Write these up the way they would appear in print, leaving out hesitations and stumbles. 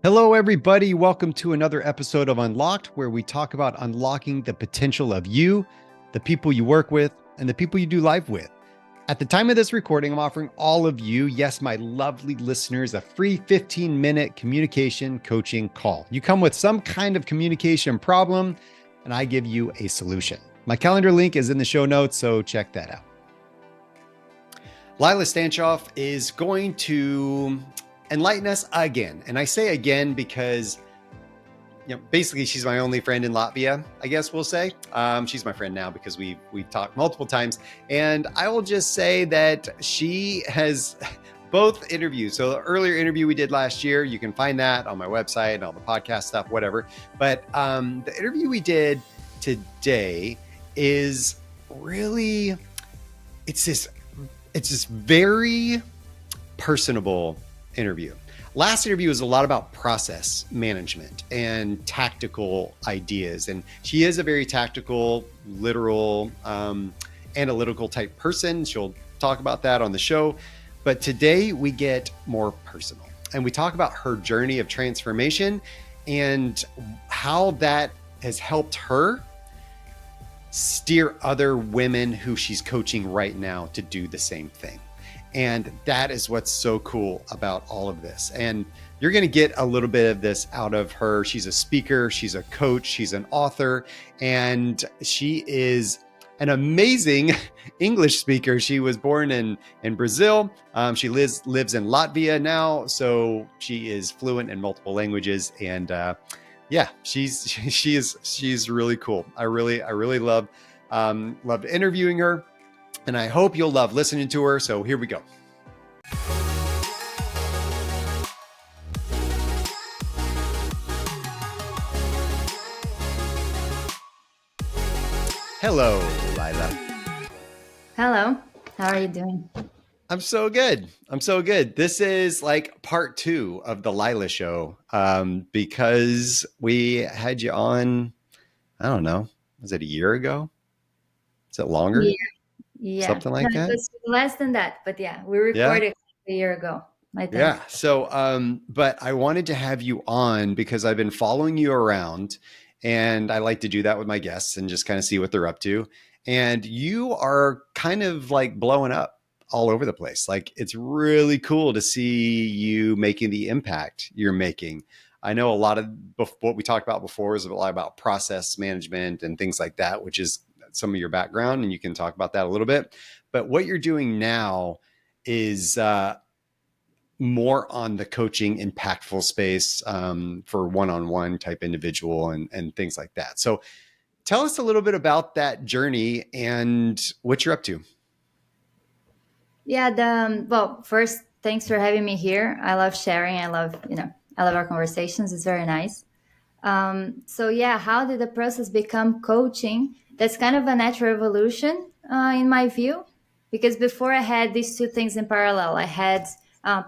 Hello, everybody. Welcome to another episode of Unlocked, where we talk about unlocking the potential of you, the people you work with, and the people you do life with. At the time of this recording, I'm offering all of you, yes, my lovely listeners, a free 15-minute communication coaching call. You come with some kind of communication problem, and I give you a solution. My calendar link is in the show notes, so check that out. Laila Stancioff is going to enlighten us again. And I say again because, basically she's my only friend in Latvia, I guess we'll say. She's my friend now because we've talked multiple times. And I will just say that she has both interviews. So the earlier interview we did last year, you can find that on my website and all the podcast stuff, whatever. But the interview we did today is really, it's this very personable interview. Last interview was a lot about process management and tactical ideas. And she is a very tactical, literal, analytical type person. She'll talk about that on the show. But today we get more personal and we talk about her journey of transformation and how that has helped her steer other women who she's coaching right now to do the same thing. And that is what's so cool about all of this. And you're going to get a little bit of this out of her. She's a speaker, she's a coach, she's an author, and she is an amazing English speaker. She was born in Brazil. She lives in Latvia now, so she is fluent in multiple languages. And she's really cool. I really loved interviewing her. And I hope you'll love listening to her. So here we go. Hello, Laila. Hello. How are you doing? I'm so good. This is like part 2 of the Laila show because we had you on, I don't know, was it a year ago? Is it longer? Yeah. Something No, like it that? was less than that, but yeah, we Yeah. recorded a year ago, I think. Yeah. So, but I wanted to have you on because I've been following you around and I like to do that with my guests and just kind of see what they're up to. And you are kind of like blowing up all over the place. Like it's really cool to see you making the impact you're making. I know a lot of what we talked about before is a lot about process management and things like that, which is some of your background. And you can talk about that a little bit. But what you're doing now is, more on the coaching impactful space for one-on-one type individual and things like that. So tell us a little bit about that journey and what you're up to. Yeah, well, first, thanks for having me here. I love sharing. I love our conversations. It's very nice. So yeah, how did the process become coaching? That's kind of a natural evolution in my view, because before I had these two things in parallel. I had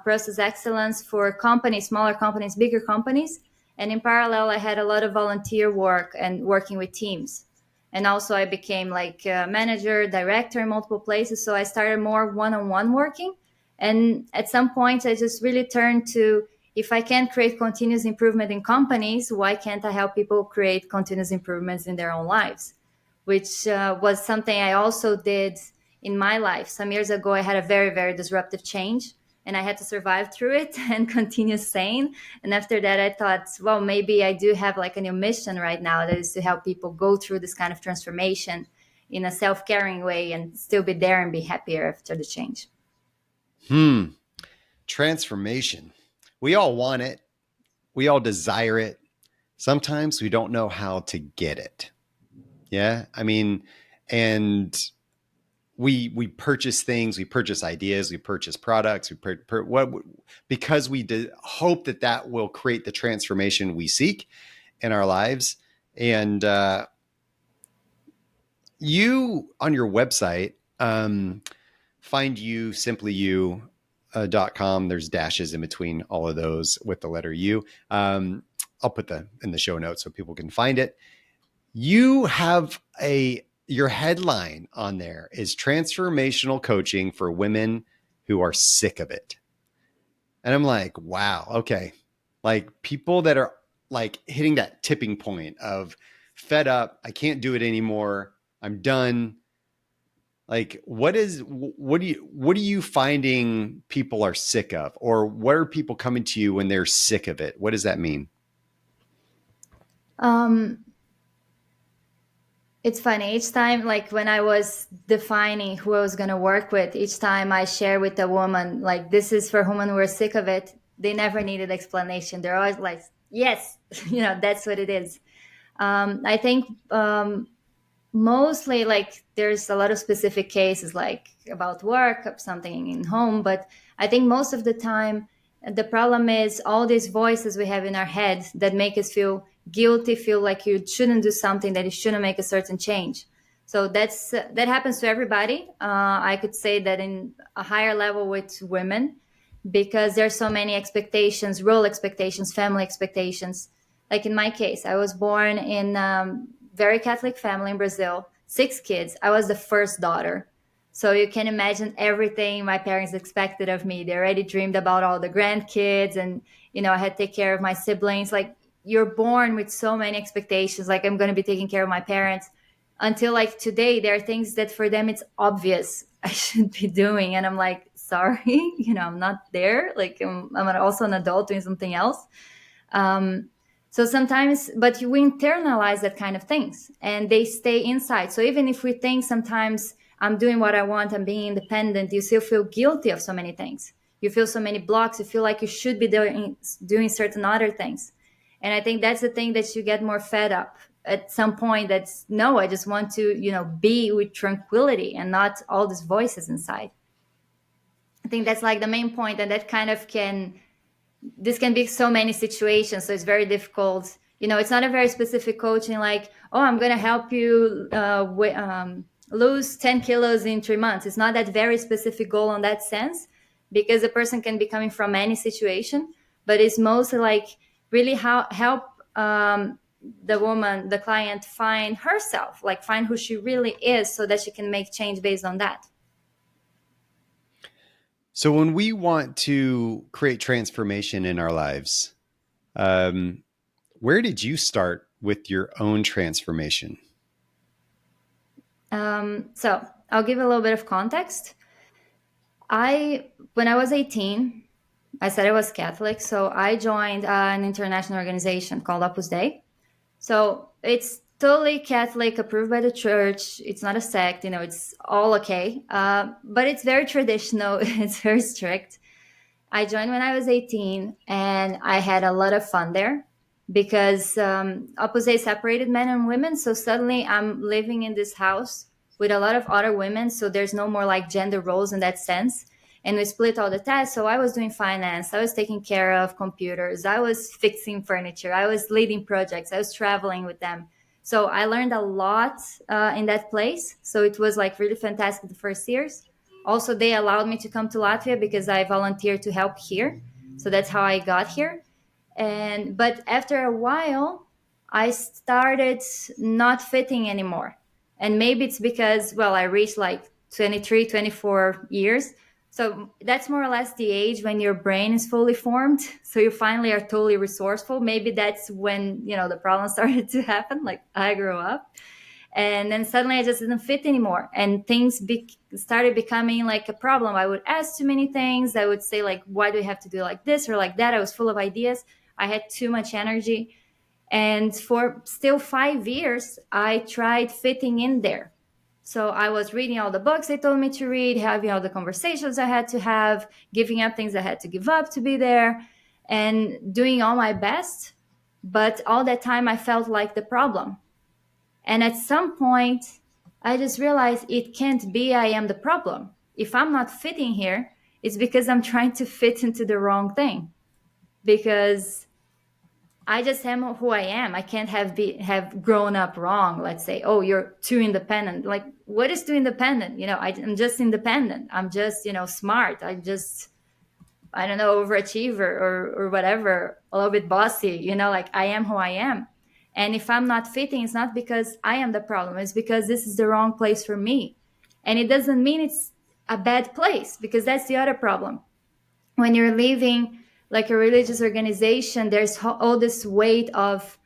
process excellence for companies, smaller companies, bigger companies, and in parallel, I had a lot of volunteer work and working with teams. And also, I became like a manager, director in multiple places. So I started more one-on-one working. And at some point, I just really turned to, if I can create continuous improvement in companies, why can't I help people create continuous improvements in their own lives? Which was something I also did in my life. Some years ago, I had a very, very disruptive change and I had to survive through it and continue sane. And after that, I thought, well, maybe I do have like a new mission right now, that is to help people go through this kind of transformation in a self-caring way and still be there and be happier after the change. Transformation. We all want it. We all desire it. Sometimes we don't know how to get it. Yeah. I mean, and we purchase things, we purchase ideas, we purchase products, because we hope that will create the transformation we seek in our lives. And you on your website, find you simply you.com. There's dashes in between all of those with the letter U. I'll put that in the show notes so people can find it. You have your headline on there is transformational coaching for women who are sick of it. And I'm like, wow, okay. like people that are like hitting that tipping point of fed up, I can't do it anymore, I'm done. Like what are you finding people are sick of, or what are people coming to you when they're sick of it? What does that mean? Um, it's funny. Each time, like when I was defining who I was going to work with, each time I share with a woman, like, this is for women who are sick of it, they never needed explanation. They're always like, yes, that's what it is. I think mostly, like, there's a lot of specific cases like about work, something in home, but I think most of the time the problem is all these voices we have in our head that make us feel guilty, feel like you shouldn't do something, that you shouldn't make a certain change. So that happens to everybody. I could say that in a higher level with women, because there's so many expectations, role expectations, family expectations. Like in my case, I was born in very Catholic family in Brazil, 6 kids. I was the first daughter. So you can imagine everything my parents expected of me. They already dreamed about all the grandkids, and I had to take care of my siblings. Like, you're born with so many expectations, like I'm going to be taking care of my parents, until like today there are things that for them it's obvious I should be doing, and I'm like, sorry, I'm not there. Like, I'm also an adult doing something else. um, so sometimes, but we internalize that kind of things and they stay inside. So even if we think sometimes I'm doing what I want, I'm being independent, you still feel guilty of so many things. You feel so many blocks. You feel like you should be doing certain other things. And I think that's the thing that you get more fed up at some point. That's, no, I just want to, be with tranquility and not all these voices inside. I think that's like the main point, and that kind of this can be so many situations, so it's very difficult. It's not a very specific coaching like, oh, I'm going to help you lose 10 kilos in 3 months. It's not that very specific goal on that sense, because a person can be coming from any situation, but it's mostly like really how help the woman, the client, find herself, like find who she really is, so that she can make change based on that. So when we want to create transformation in our lives, um, where did you start with your own transformation? So I'll give a little bit of context. When I was 18, I said I was Catholic, so I joined an international organization called Opus Dei. So it's totally Catholic, approved by the church. It's not a sect, it's all okay. But it's very traditional, it's very strict. I joined when I was 18, and I had a lot of fun there, because Opus Dei separated men and women. So suddenly I'm living in this house with a lot of other women. So there's no more like gender roles in that sense. And we split all the tasks. So I was doing finance, I was taking care of computers, I was fixing furniture, I was leading projects, I was traveling with them. So I learned a lot in that place. So it was like really fantastic the first years. Also, they allowed me to come to Latvia because I volunteered to help here. So that's how I got here. But after a while, I started not fitting anymore. And maybe it's because, well, I reached like 23, 24 years. So that's more or less the age when your brain is fully formed. So you finally are totally resourceful. Maybe that's when, the problem started to happen. Like, I grew up, and then suddenly I just didn't fit anymore, and things started becoming like a problem. I would ask too many things. I would say like, why do we have to do like this or like that? I was full of ideas. I had too much energy, and for still 5 years I tried fitting in there. So I was reading all the books they told me to read, having all the conversations I had to have, giving up things I had to give up to be there, and doing all my best. But all that time I felt like the problem. And at some point, I just realized it can't be I am the problem. If I'm not fitting here, it's because I'm trying to fit into the wrong thing. Because I just am who I am. I can't have grown up wrong. Let's say, oh, you're too independent. Like, what is too independent? I'm just independent. I'm just, smart. I don't know, overachiever or whatever, a little bit bossy, like I am who I am. And if I'm not fitting, it's not because I am the problem, it's because this is the wrong place for me. And it doesn't mean it's a bad place, because that's the other problem. When you're leaving like a religious organization, there's all this weight of,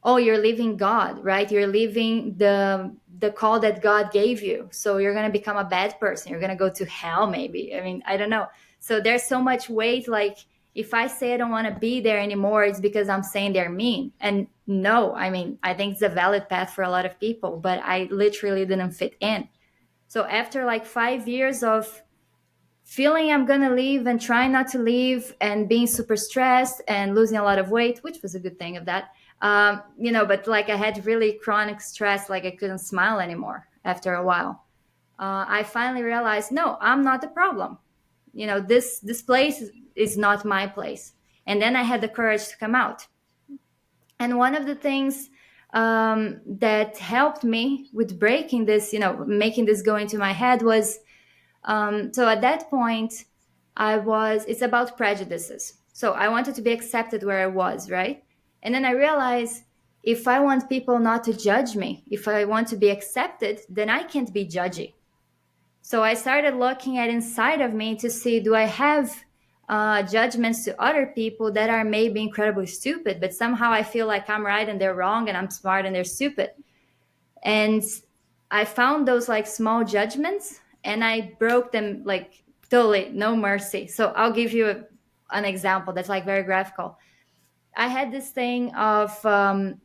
oh, you're leaving God, right? You're leaving the call that God gave you. So you're going to become a bad person. You're going to go to hell, maybe. I mean, I don't know. So there's so much weight. Like, if I say I don't want to be there anymore, it's because I'm saying they're mean. And no, I mean, I think it's a valid path for a lot of people, but I literally didn't fit in. So after like 5 years of feeling I'm gonna leave and trying not to leave and being super stressed and losing a lot of weight, which was a good thing of that. But like I had really chronic stress, like I couldn't smile anymore after a while. I finally realized, no, I'm not the problem. This place is not my place. And then I had the courage to come out. And one of the things that helped me with breaking this, making this go into my head was, so at that point, it's about prejudices. So I wanted to be accepted where I was, right? And then I realized, if I want people not to judge me, if I want to be accepted, then I can't be judgy. So I started looking at inside of me to see, do I have judgments to other people that are maybe incredibly stupid, but somehow I feel like I'm right and they're wrong, and I'm smart and they're stupid. And I found those like small judgments, and I broke them like totally, no mercy. So I'll give you an example that's like very graphical. I had this thing of, I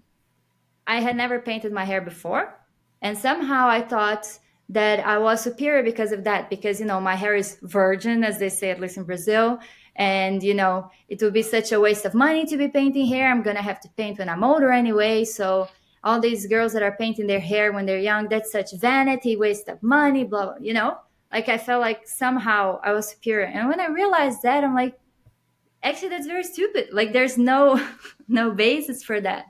had never painted my hair before. And somehow I thought that I was superior because of that, because, my hair is virgin, as they say, at least in Brazil. And, it would be such a waste of money to be painting hair. I'm going to have to paint when I'm older anyway. So all these girls that are painting their hair when they're young, that's such vanity, waste of money, blah, blah. Like I felt like somehow I was superior. And when I realized that, I'm like, actually, that's very stupid. Like there's no no basis for that.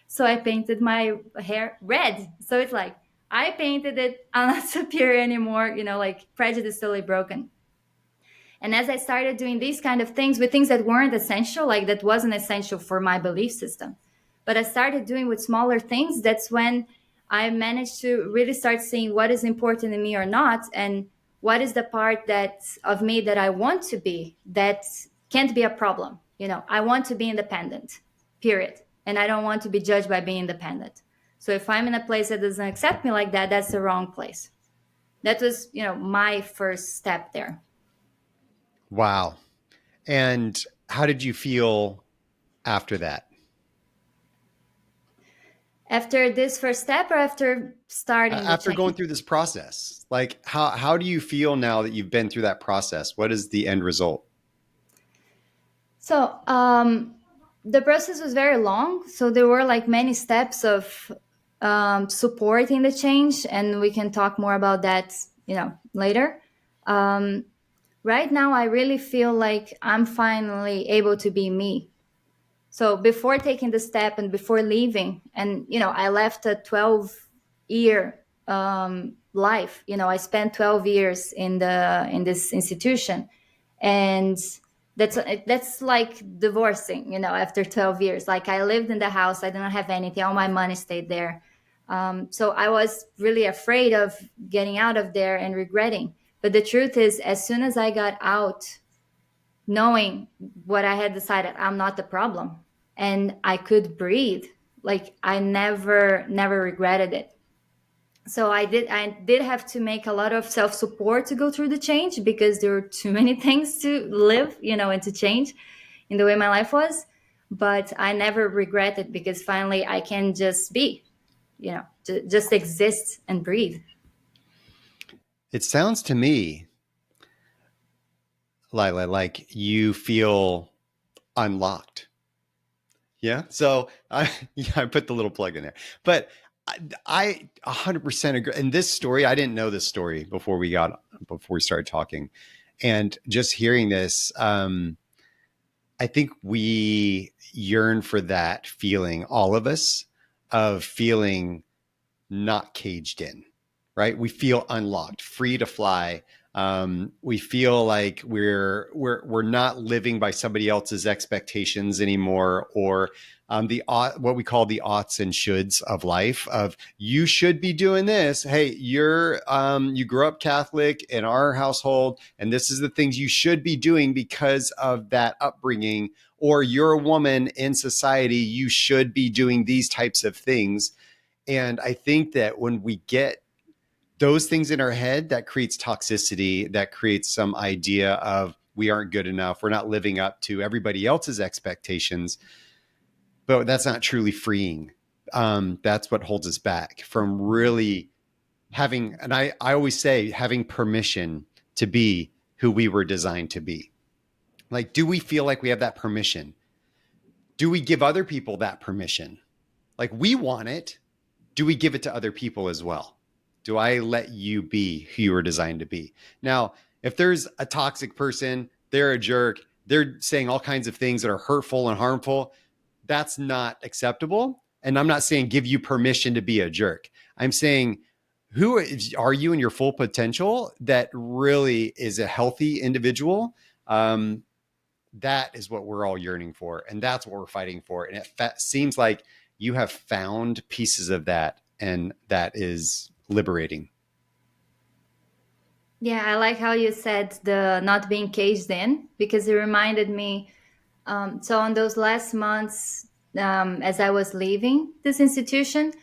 So I painted my hair red. So it's like, I painted it, I'm not superior anymore, like prejudice totally broken. And as I started doing these kind of things with things that weren't essential, like that wasn't essential for my belief system, but I started doing with smaller things, that's when I managed to really start seeing what is important in me or not, and what is the part that of me that I want to be, that can't be a problem. I want to be independent, period. And I don't want to be judged by being independent. So if I'm in a place that doesn't accept me like that, that's the wrong place. That was, my first step there. Wow. And how did you feel after that? After this first step, or after starting the After going change? through this process, like how do you feel now that you've been through that process? What is the end result? So the process was very long. So there were like many steps of supporting the change, and we can talk more about that, later. Um, right now, I really feel like I'm finally able to be me. So before taking the step and before leaving, and I left a 12-year life. I spent 12 years in this institution, and that's like divorcing. After 12 years, like I lived in the house, I didn't have anything, all my money stayed there. So I was really afraid of getting out of there and regretting. But the truth is, as soon as I got out, knowing what I had decided, I'm not the problem, and I could breathe, like I never regretted it. So I did have to make a lot of self-support to go through the change, because there were too many things to live, and to change in the way my life was. But I never regret it, because finally I can just be, just exist and breathe. It sounds to me, Lila, like you feel unlocked. Yeah. So yeah, I put the little plug in there, but I 100% agree. And this story, I didn't know this story before we started talking, and just hearing this, I think we yearn for that feeling, all of us, of feeling not caged in, right? We feel unlocked, free to fly. We feel like we're not living by somebody else's expectations anymore, or the what we call the oughts and shoulds of life. Of you should be doing this. Hey, you grew up Catholic in our household, and this is the things you should be doing because of that upbringing. Or you're a woman in society, you should be doing these types of things. And I think that when we get those things in our head, that creates toxicity, that creates some idea of we aren't good enough, we're not living up to everybody else's expectations. But that's not truly freeing. That's what holds us back from really having, and I always say, having permission to be who we were designed to be. Like, do we feel like we have that permission? Do we give other people that permission? Like, we want it. Do we give it to other people as well? Do I let you be who you were designed to be? Now, if there's a toxic person, they're a jerk, they're saying all kinds of things that are hurtful and harmful, that's not acceptable. And I'm not saying give you permission to be a jerk. I'm saying, who are you in your full potential that really is a healthy individual? That is what we're all yearning for. And that's what we're fighting for. And it seems like you have found pieces of that, and that is liberating. Yeah, I like how you said the not being caged in, because it reminded me. So, on those last months, as I was leaving this institution,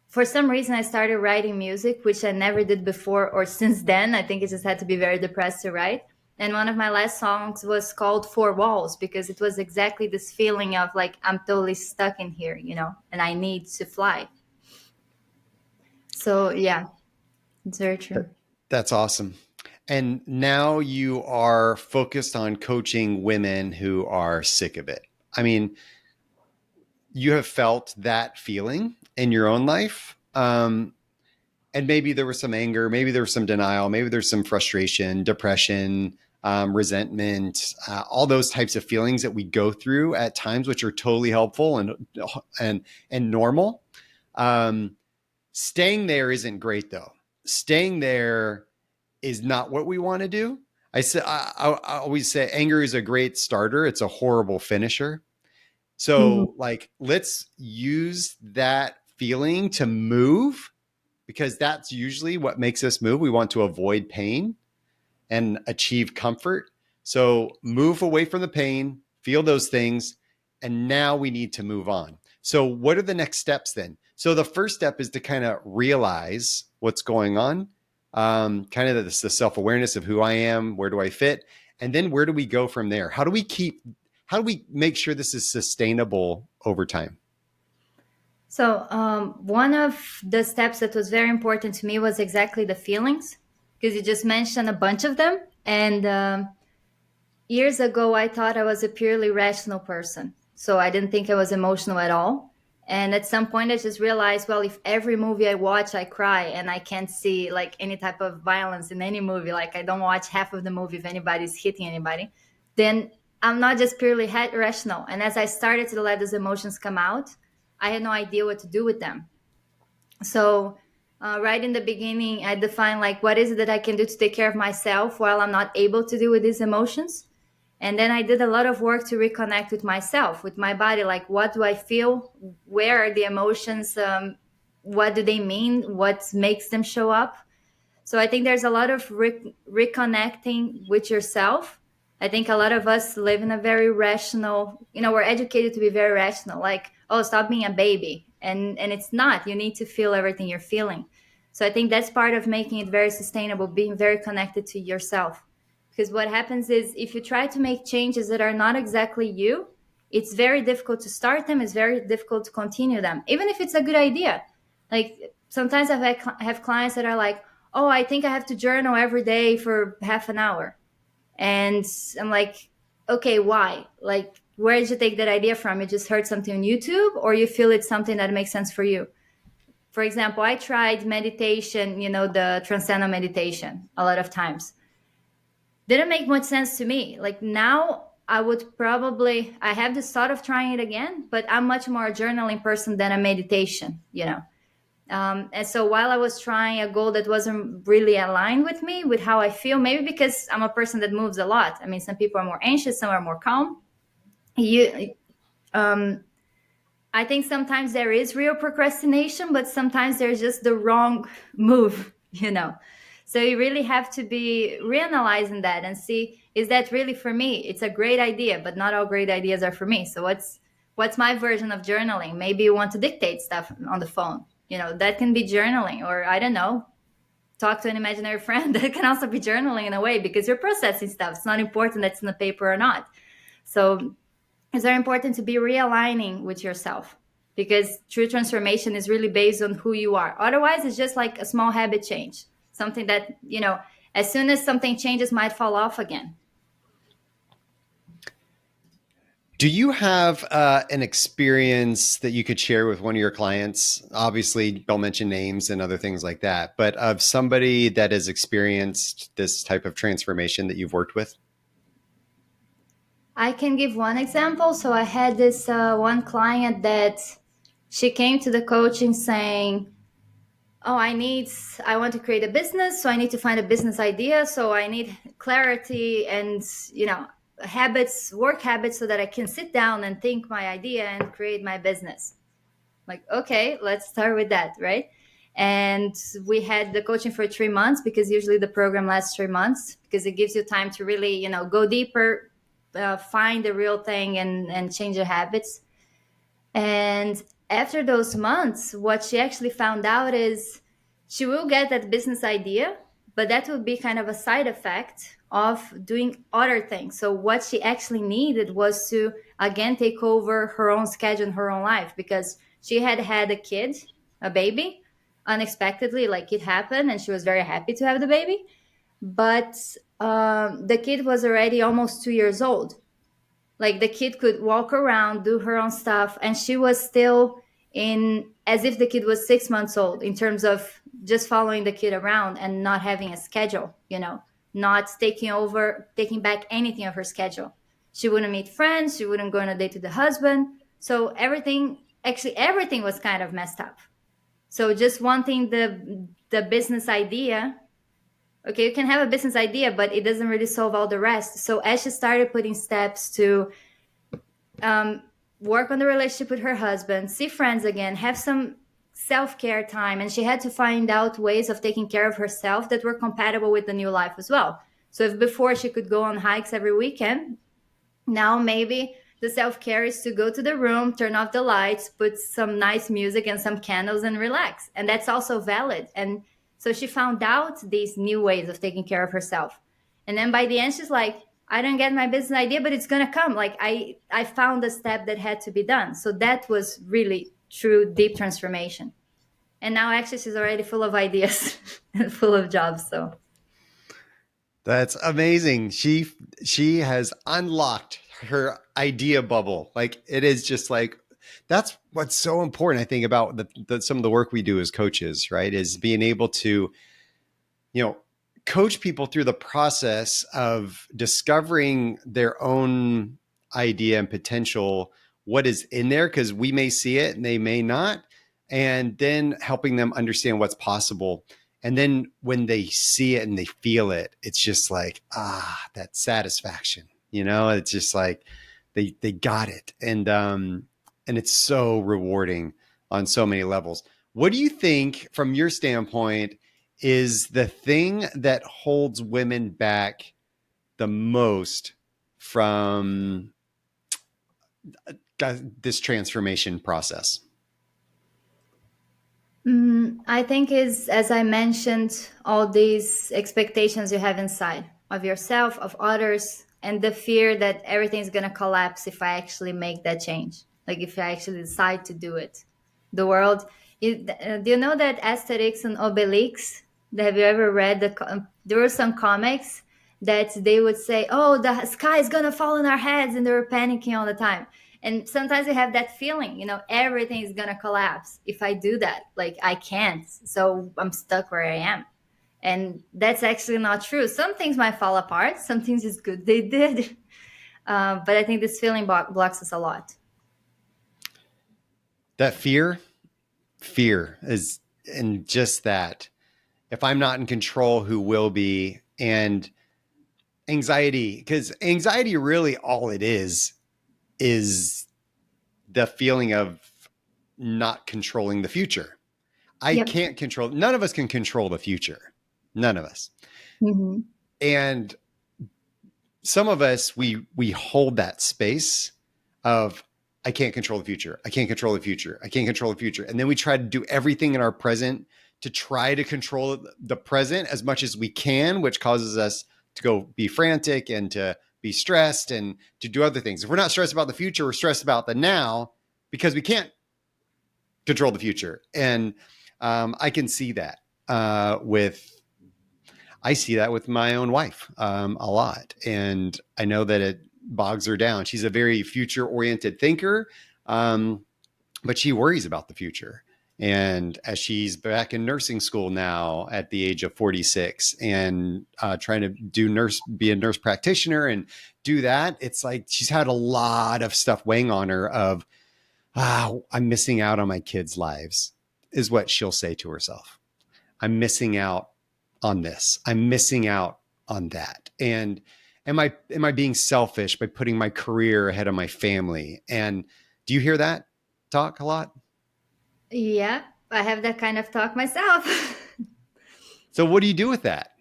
for some reason I started writing music, which I never did before or since then. I think it just had to be very depressed to write. And one of my last songs was called Four Walls, because it was exactly this feeling of like, I'm totally stuck in here, and I need to fly. So, yeah, it's very true. That's awesome. And now you are focused on coaching women who are sick of it. I mean, you have felt that feeling in your own life. And maybe there was some anger, maybe there was some denial, maybe there's some frustration, depression, resentment, all those types of feelings that we go through at times, which are totally helpful and normal. Staying there isn't great though. Staying there is not what we want to do. I always say anger is a great starter. It's a horrible finisher. Mhm. So like, let's use that feeling to move, because that's usually what makes us move. We want to avoid pain and achieve comfort. So move away from the pain, feel those things, and now we need to move on. So what are the next steps then? So the first step is to kind of realize what's going on, kind of the self-awareness of who I am, where do I fit, and then where do we go from there? How do we make sure this is sustainable over time? So, one of the steps that was very important to me was exactly the feelings, because you just mentioned a bunch of them. And years ago, I thought I was a purely rational person. So, I didn't think I was emotional at all. And at some point, I just realized, well, if every movie I watch, I cry, and I can't see like any type of violence in any movie, like I don't watch half of the movie if anybody's hitting anybody, then I'm not just purely rational. And as I started to let those emotions come out, I had no idea what to do with them. So, right in the beginning, I defined like what is it that I can do to take care of myself while I'm not able to deal with these emotions. And then I did a lot of work to reconnect with myself, with my body. Like, what do I feel? Where are the emotions? What do they mean? What makes them show up? So I think there's a lot of reconnecting with yourself. I think a lot of us live in a very rational, we're educated to be very rational, like, oh, stop being a baby. And it's not. You need to feel everything you're feeling. So I think that's part of making it very sustainable, being very connected to yourself. Because what happens is if you try to make changes that are not exactly you, it's very difficult to start them, it's very difficult to continue them, even if it's a good idea. Like sometimes have clients that are like, oh, I think I have to journal every day for half an hour. And I'm like, okay, why? Like, where did you take that idea from? You just heard something on YouTube, or you feel it's something that makes sense for you? For example, I tried meditation, the transcendental meditation a lot of times. Didn't make much sense to me. Like now, I have this thought of trying it again, but I'm much more a journaling person than a meditation. And so while I was trying a goal that wasn't really aligned with me, with how I feel, maybe because I'm a person that moves a lot. I mean, some people are more anxious, some are more calm. You, um, I think sometimes there is real procrastination, but sometimes there's just the wrong move, you know. So you really have to be reanalyzing that and see, is that really for me? It's a great idea, but not all great ideas are for me. So what's my version of journaling? Maybe you want to dictate stuff on the phone. You know, that can be journaling, or I don't know, talk to an imaginary friend. That can also be journaling in a way, because you're processing stuff. It's not important that's in the paper or not. So it's very important to be realigning with yourself, because true transformation is really based on who you are. Otherwise, it's just like a small habit change, something that, you know, as soon as something changes, might fall off again. Do you have an experience that you could share with one of your clients? Obviously, don't mention names and other things like that, but of somebody that has experienced this type of transformation that you've worked with? I can give one example. So I had this one client that she came to the coaching saying, oh, I want to create a business, so I need to find a business idea, so I need clarity and, you know, habits, work habits, so that I can sit down and think my idea and create my business. Like, okay, let's start with that, right? And we had the coaching for 3 months, because usually the program lasts 3 months, because it gives you time to really, you know, go deeper, find the real thing, and change your habits. And after those months, what she actually found out is she will get that business idea, but that would be kind of a side effect of doing other things. So what she actually needed was to again take over her own schedule and her own life, because she had had a kid, a baby, unexpectedly. Like, it happened, and she was very happy to have the baby. But the kid was already almost 2 years old. Like, the kid could walk around, do her own stuff, and she was still in as if the kid was 6 months old, in terms of just following the kid around and not having a schedule, you know, not taking back anything of her schedule. She wouldn't meet friends, she wouldn't go on a date with the husband. So everything was kind of messed up. So just wanting the business idea. Okay, you can have a business idea, but it doesn't really solve all the rest. So as she started putting steps to um, work on the relationship with her husband, see friends again, have some self-care time, and she had to find out ways of taking care of herself that were compatible with the new life as well. So if before she could go on hikes every weekend, now maybe the self-care is to go to the room, turn off the lights, put some nice music and some candles, and relax. And that's also valid. And so she found out these new ways of taking care of herself. And then by the end, she's like, I don't get my business idea, but it's gonna come. Like, I found a step that had to be done. So that was really true deep transformation. And now actually she's already full of ideas and full of jobs. So That's amazing. She has unlocked her idea bubble. Like, it is just like, that's what's so important, I think, about some of the work we do as coaches, right? Is being able to, you know, coach people through the process of discovering their own idea and potential, what is in there, because we may see it and they may not, and then helping them understand what's possible. And then when they see it and they feel it, it's just like, that satisfaction, you know, it's just like they got it. And it's so rewarding on so many levels. What do you think, from your standpoint, is the thing that holds women back the most from this transformation process? I think is, as I mentioned, all these expectations you have inside of yourself, of others, and the fear that everything's going to collapse if I actually make that change. Like, if I actually decide to do it. The world, do you know that Asterix and Obelix? Have you ever read there were some comics that they would say, oh, the sky is going to fall on our heads, and they were panicking all the time. And sometimes you have that feeling, you know, everything is going to collapse if I do that. Like, I can't. So I'm stuck where I am. And that's actually not true. Some things might fall apart. Some things is good they did. But I think this feeling blocks us a lot. That fear is and just that, if I'm not in control, who will be? And anxiety, because anxiety really all it is the feeling of not controlling the future. I Yep. can't control, none of us can control the future. None of us. Hmm. And some of us, we hold that space of, I can't control the future. I can't control the future. I can't control the future. And then we try to do everything in our present to try to control the present as much as we can, which causes us to go be frantic and to be stressed and to do other things. If we're not stressed about the future, we're stressed about the now because we can't control the future. And I can see that with I see that with my own wife a lot. And I know that it bogs her down. She's a very future oriented thinker, but she worries about the future. And as she's back in nursing school now at the age of 46 and trying to be a nurse practitioner and do that, it's like she's had a lot of stuff weighing on her of, I'm missing out on my kids' lives, is what she'll say to herself. I'm missing out on this. I'm missing out on that. And am I being selfish by putting my career ahead of my family? And do you hear that talk a lot? Yeah, I have that kind of talk myself. So what do you do with that?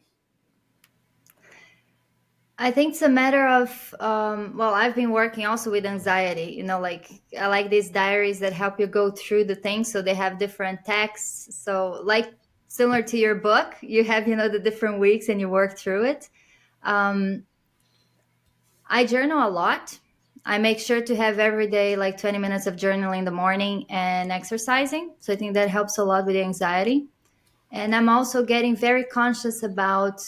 I think it's a matter of, well, I've been working also with anxiety, like I like these diaries that help you go through the things. So they have different texts. So, like, similar to your book, you have, the different weeks and you work through it. Um, I journal a lot. I make sure to have every day like 20 minutes of journaling in the morning and exercising. So I think that helps a lot with the anxiety. And I'm also getting very conscious about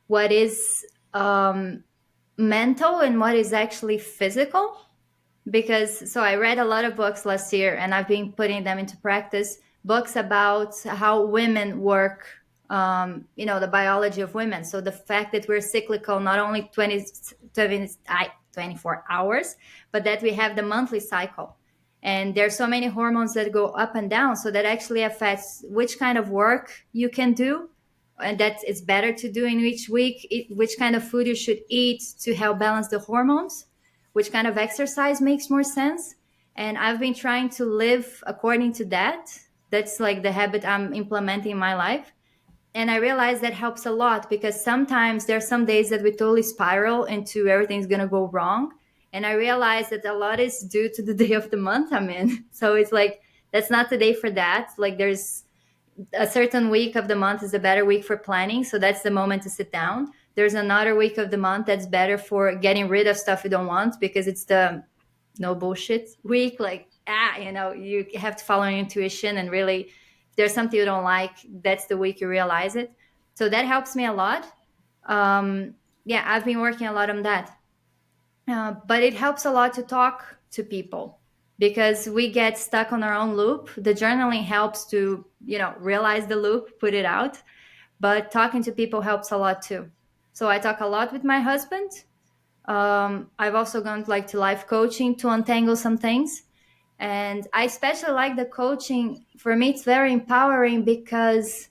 what is mental and what is actually physical. Because so I read a lot of books last year and I've been putting them into practice. Books about how women work, the biology of women. So the fact that we're cyclical, not only 24 hours, but that we have the monthly cycle. And there's so many hormones that go up and down. So that actually affects which kind of work you can do, and that it's better to do in each week, which kind of food you should eat to help balance the hormones, which kind of exercise makes more sense. And I've been trying to live according to that. That's like the habit I'm implementing in my life. And I realize that helps a lot because sometimes there are some days that we totally spiral into everything's going to go wrong. And I realize that a lot is due to the day of the month I'm in. So it's like, that's not the day for that. Like, there's a certain week of the month is a better week for planning. So that's the moment to sit down. There's another week of the month that's better for getting rid of stuff you don't want because it's the no bullshit week. Like, you have to follow your intuition and really, if there's something you don't like, that's the week you realize it. So that helps me a lot. Yeah, I've been working a lot on that. But it helps a lot to talk to people because we get stuck on our own loop. The journaling helps to, realize the loop, put it out. But talking to people helps a lot too. So I talk a lot with my husband. I've also gone like to life coaching to untangle some things. And I especially like the coaching. For me, it's very empowering because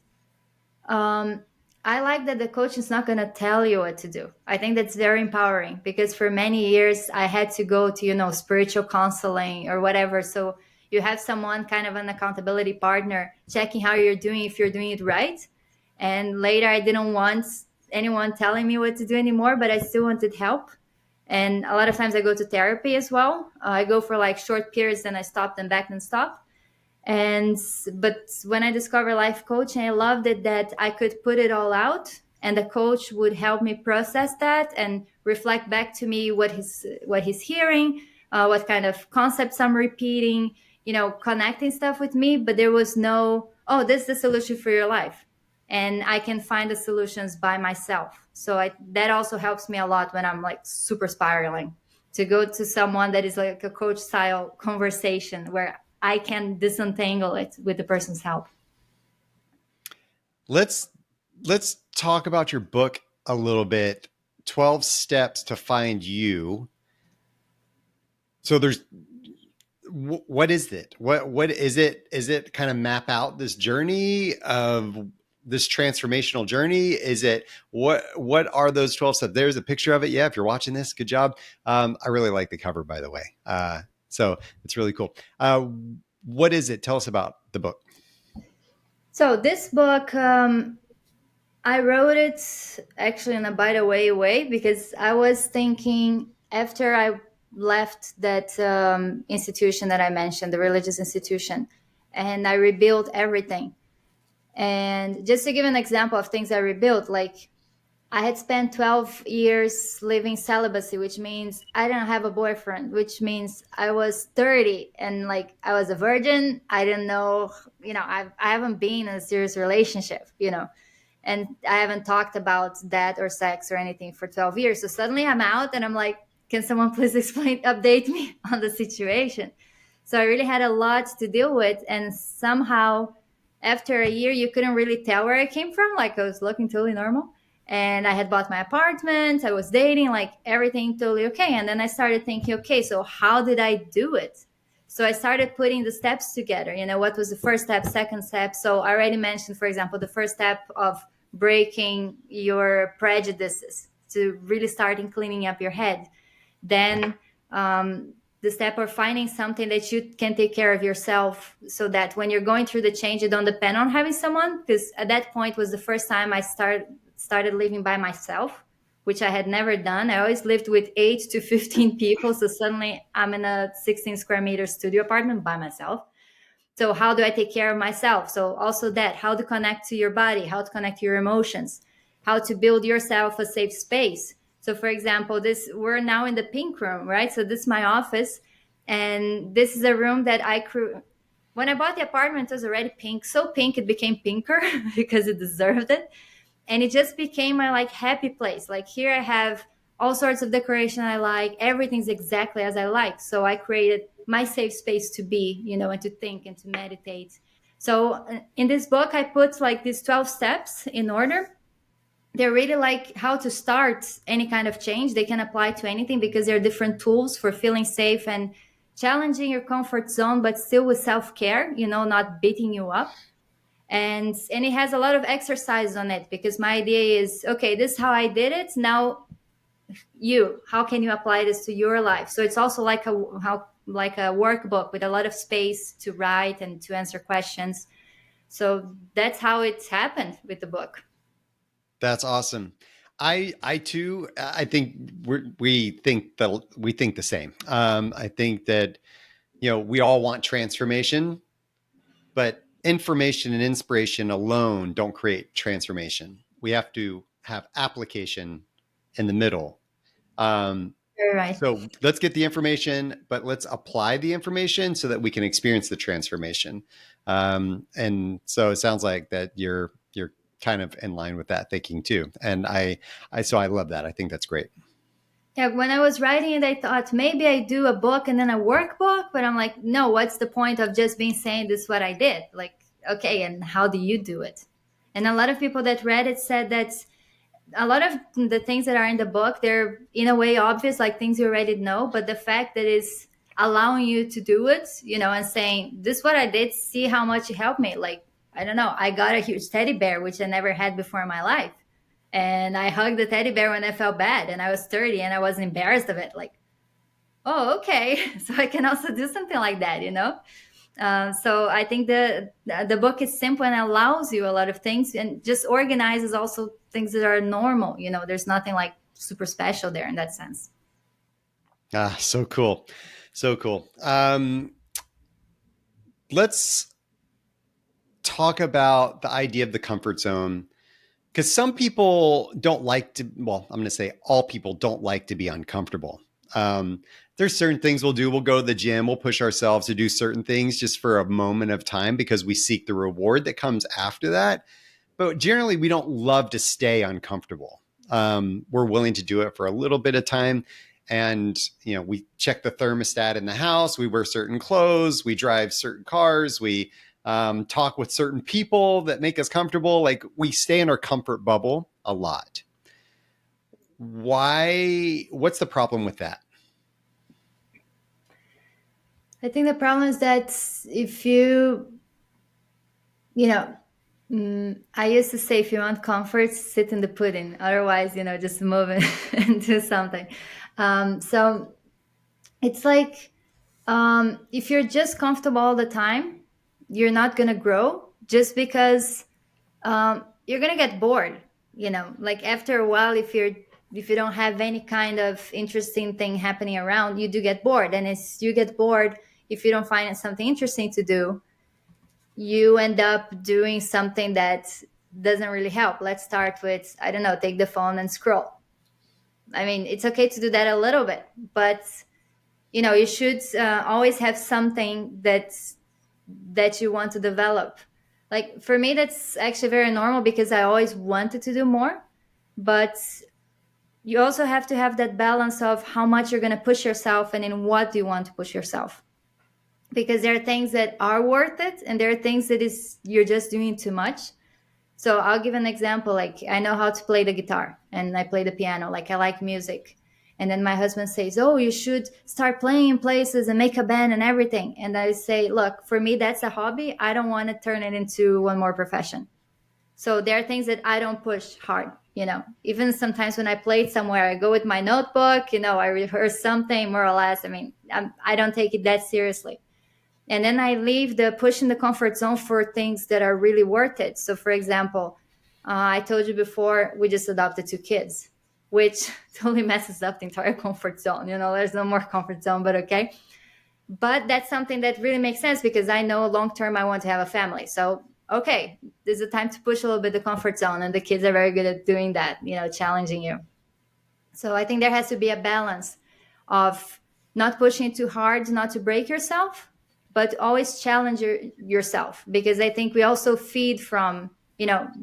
um, I like that the coach is not going to tell you what to do. I think that's very empowering because for many years I had to go to, spiritual counseling or whatever. So you have someone, kind of an accountability partner, checking how you're doing, if you're doing it right. And later I didn't want anyone telling me what to do anymore, but I still wanted help. And a lot of times I go to therapy as well. I go for like short periods, then I stop, then back, then stop. And but when I discovered life coaching, I loved it that I could put it all out and the coach would help me process that and reflect back to me what he's hearing, what kind of concepts I'm repeating, connecting stuff with me. But there was no, oh, this is the solution for your life, and I can find the solutions by myself. So that also helps me a lot when I'm like super spiraling, to go to someone that is like a coach style conversation where I can disentangle it with the person's help. Let's let's talk about your book a little bit. 12 steps to find you. So there's what is it? What is it? Is it kind of map out this journey of this transformational journey? Is it what are those 12 steps? There's a picture of it. Yeah, if you're watching this, good job. I really like the cover, by the way. So it's really cool. What is it? Tell us about the book. So this book, I wrote it actually in a by the way because I was thinking after I left that institution that I mentioned, the religious institution, and I rebuilt everything. And just to give an example of things I rebuilt, like I had spent 12 years living celibacy, which means I didn't have a boyfriend, which means I was 30 and like I was a virgin. I didn't know, I haven't been in a serious relationship, and I haven't talked about that or sex or anything for 12 years. So suddenly I'm out and I'm like, can someone please update me on the situation? So I really had a lot to deal with. And somehow after a year, you couldn't really tell where I came from. Like I was looking totally normal. And I had bought my apartment. I was dating, like everything totally okay. And then I started thinking, okay, so how did I do it? So I started putting the steps together. What was the first step, second step? So I already mentioned, for example, the first step of breaking your prejudices to really starting cleaning up your head. Then the step of finding something that you can take care of yourself so that when you're going through the change, you don't depend on having someone. Because at that point was the first time I started living by myself, which I had never done. I always lived with 8 to 15 people. So suddenly I'm in a 16 square meter studio apartment by myself. So how do I take care of myself? So also that, how to connect to your body, how to connect to your emotions, how to build yourself a safe space. So for example, we're now in the pink room, right? So this is my office, and this is a room that when I bought the apartment, it was already pink, so pink it became pinker because it deserved it. And it just became my like happy place. Like here I have all sorts of decoration I like, everything's exactly as I like. So I created my safe space to be, and to think and to meditate. So in this book I put like these 12 steps in order. They're really like how to start any kind of change. They can apply to anything because they're different tools for feeling safe and challenging your comfort zone, but still with self-care, not beating you up. And it has a lot of exercise on it because my idea is, okay, this is how I did it. Now how can you apply this to your life? So it's also like a workbook with a lot of space to write and to answer questions. So that's how it's happened with the book. That's awesome. I too, I think we think the same. I think that, we all want transformation, but information and inspiration alone don't create transformation. We have to have application in the middle. Um, Very right. so let's get the information, but let's apply the information so that we can experience the transformation. And so it sounds like that you're kind of in line with that thinking too. And so I love that. I think that's great. Yeah, when I was writing it, I thought maybe I do a book and then a workbook, but I'm like, no, what's the point of just being saying this is what I did? Like, okay, and how do you do it? And a lot of people that read it said that a lot of the things that are in the book, they're in a way obvious, like things you already know, but the fact that is allowing you to do it, and saying, this is what I did, see how much it helped me. Like, I don't know, I got a huge teddy bear, which I never had before in my life. And I hugged the teddy bear when I felt bad and I was 30 and I was embarrassed of it. Like, oh, okay. So I can also do something like that. So I think the book is simple and allows you a lot of things and just organizes also things that are normal. There's nothing like super special there in that sense. Ah, so cool. So cool. Let's talk about the idea of the comfort zone, because some people don't like to, well, I'm going to say all people don't like to be uncomfortable. Um, there's certain things we'll do. We'll go to the gym. We'll push ourselves to do certain things just for a moment of time because we seek the reward that comes after that. But generally, we don't love to stay uncomfortable. We're willing to do it for a little bit of time. And, we check the thermostat in the house. We wear certain clothes. We drive certain cars. We talk with certain people that make us comfortable. Like we stay in our comfort bubble a lot. Why? What's the problem with that? I think the problem is that if you know, I used to say if you want comfort, sit in the pudding. Otherwise, just move it and do something. So it's like if you're just comfortable all the time, you're not going to grow just because you're going to get bored. Like after a while, if you don't have any kind of interesting thing happening around, you do get bored. And as you get bored, if you don't find something interesting to do, you end up doing something that doesn't really help. Let's start with, I don't know, take the phone and scroll. I mean, it's okay to do that a little bit, but you should always have something that you want to develop. Like for me, that's actually very normal because I always wanted to do more, but you also have to have that balance of how much you're going to push yourself and in what do you want to push yourself, because there are things that are worth it and there are things that is you're just doing too much. So I'll give an example. Like I know how to play the guitar and I play the piano. Like I like music. And then my husband says, "Oh, you should start playing in places and make a band and everything." And I say, "Look, for me, that's a hobby. I don't want to turn it into one more profession." So there are things that I don't push hard. Even sometimes when I play somewhere, I go with my notebook, I rehearse something more or less. I mean, I don't take it that seriously. And then I leave the pushing the comfort zone for things that are really worth it. So for example, I told you before, we just adopted 2 kids, which totally messes up the entire comfort zone. There's no more comfort zone, but okay. But that's something that really makes sense because I know long term I want to have a family. So okay, there's a time to push a little bit the comfort zone, and the kids are very good at doing that, challenging you. So I think there has to be a balance of not pushing too hard, not to break yourself, but always challenge yourself, because I think we also feed from,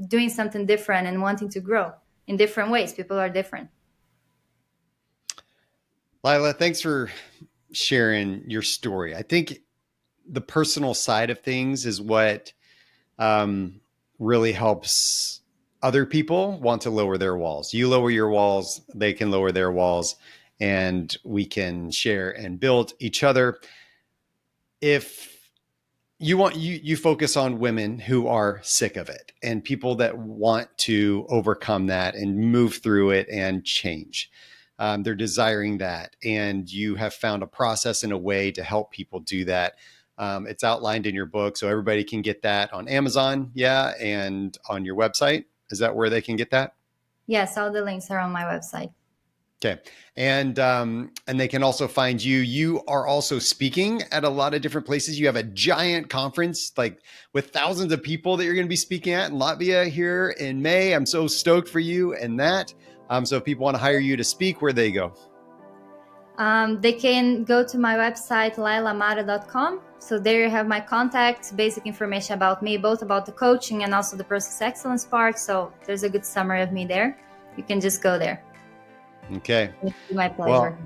doing something different and wanting to grow in different ways. People are different. Laila, thanks for sharing your story. I think the personal side of things is what um, really helps other people want to lower their walls. You lower your walls, they can lower their walls, and we can share and build each other. If you focus on women who are sick of it and people that want to overcome that and move through it and change. They're desiring that, and you have found a process and a way to help people do that. It's outlined in your book, so everybody can get that on Amazon, yeah, and on your website. Is that where they can get that? Yes, all the links are on my website. Okay, and they can also find you. You are also speaking at a lot of different places. You have a giant conference, like with thousands of people that you're going to be speaking at in Latvia here in May. I'm so stoked for you and that. So if people want to hire you to speak, where they go? They can go to my website, lailamara.com. So there you have my contacts, basic information about me, both about the coaching and also the process excellence part. So there's a good summary of me there. You can just go there. Okay. It's my pleasure.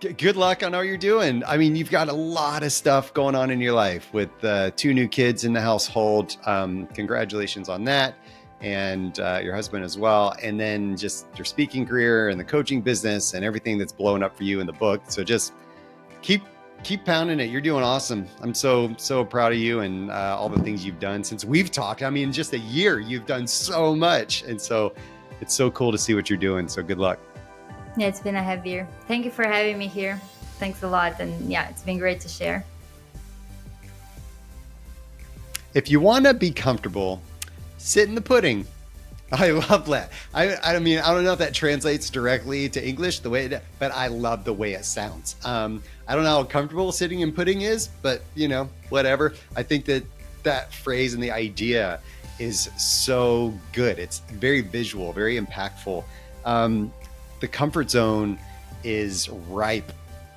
Well, good luck on all you're doing. I mean, you've got a lot of stuff going on in your life with 2 new kids in the household. Congratulations on that. And your husband as well. And then just your speaking career and the coaching business and everything that's blowing up for you in the book. So just keep pounding it. You're doing awesome. I'm so proud of you and all the things you've done since we've talked. I mean, just a year, you've done so much. And so it's so cool to see what you're doing. So good luck. Yeah, it's been a heavy year. Thank you for having me here. Thanks a lot. And yeah, it's been great to share. If you want to be comfortable, sit in the pudding. I love that. I mean, I don't know if that translates directly to English the way but I love the way it sounds. I don't know how comfortable sitting in pudding is, but whatever. I think that phrase and the idea is so good. It's very visual, very impactful. The comfort zone is ripe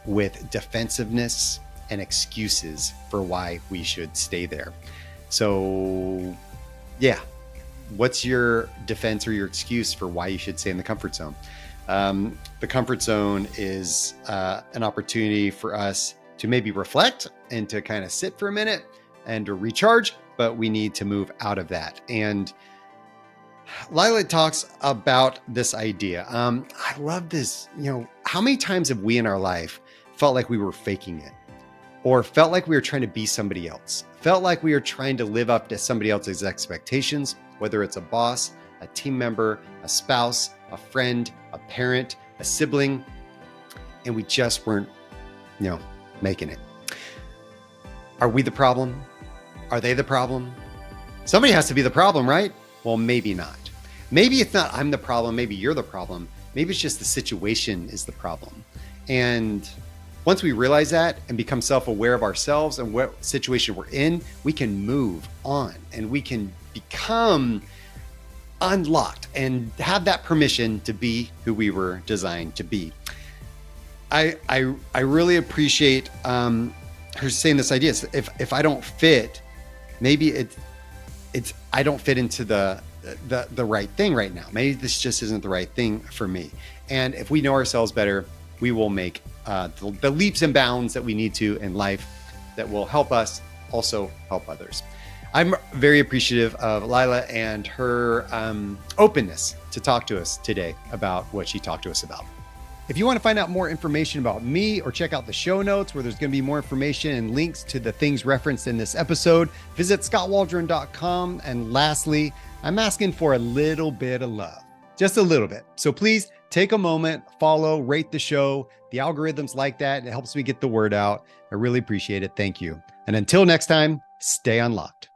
with defensiveness and excuses for why we should stay there. So, yeah. What's your defense or your excuse for why you should stay in the comfort zone? The comfort zone is an opportunity for us to maybe reflect and to kind of sit for a minute and to recharge, but we need to move out of that. And Laila talks about this idea. I love this. How many times have we in our life felt like we were faking it? or felt like we were trying to be somebody else, felt like we were trying to live up to somebody else's expectations, whether it's a boss, a team member, a spouse, a friend, a parent, a sibling, and we just weren't, making it. Are we the problem? Are they the problem? Somebody has to be the problem, right? Well, maybe not. Maybe it's not I'm the problem. Maybe you're the problem. Maybe it's just the situation is the problem. And once we realize that and become self-aware of ourselves and what situation we're in, we can move on and we can become unlocked and have that permission to be who we were designed to be. I really appreciate her saying this idea. So if I don't fit, maybe it's I don't fit into the right thing right now. Maybe this just isn't the right thing for me. And if we know ourselves better, we will make the leaps and bounds that we need to in life that will help us also help others. I'm very appreciative of Laila and her openness to talk to us today about what she talked to us about. If you want to find out more information about me or check out the show notes where there's going to be more information and links to the things referenced in this episode, visit skotwaldron.com. And lastly, I'm asking for a little bit of love, just a little bit. So please take a moment, follow, rate the show. The algorithms like that. It helps me get the word out. I really appreciate it. Thank you. And until next time, stay unlocked.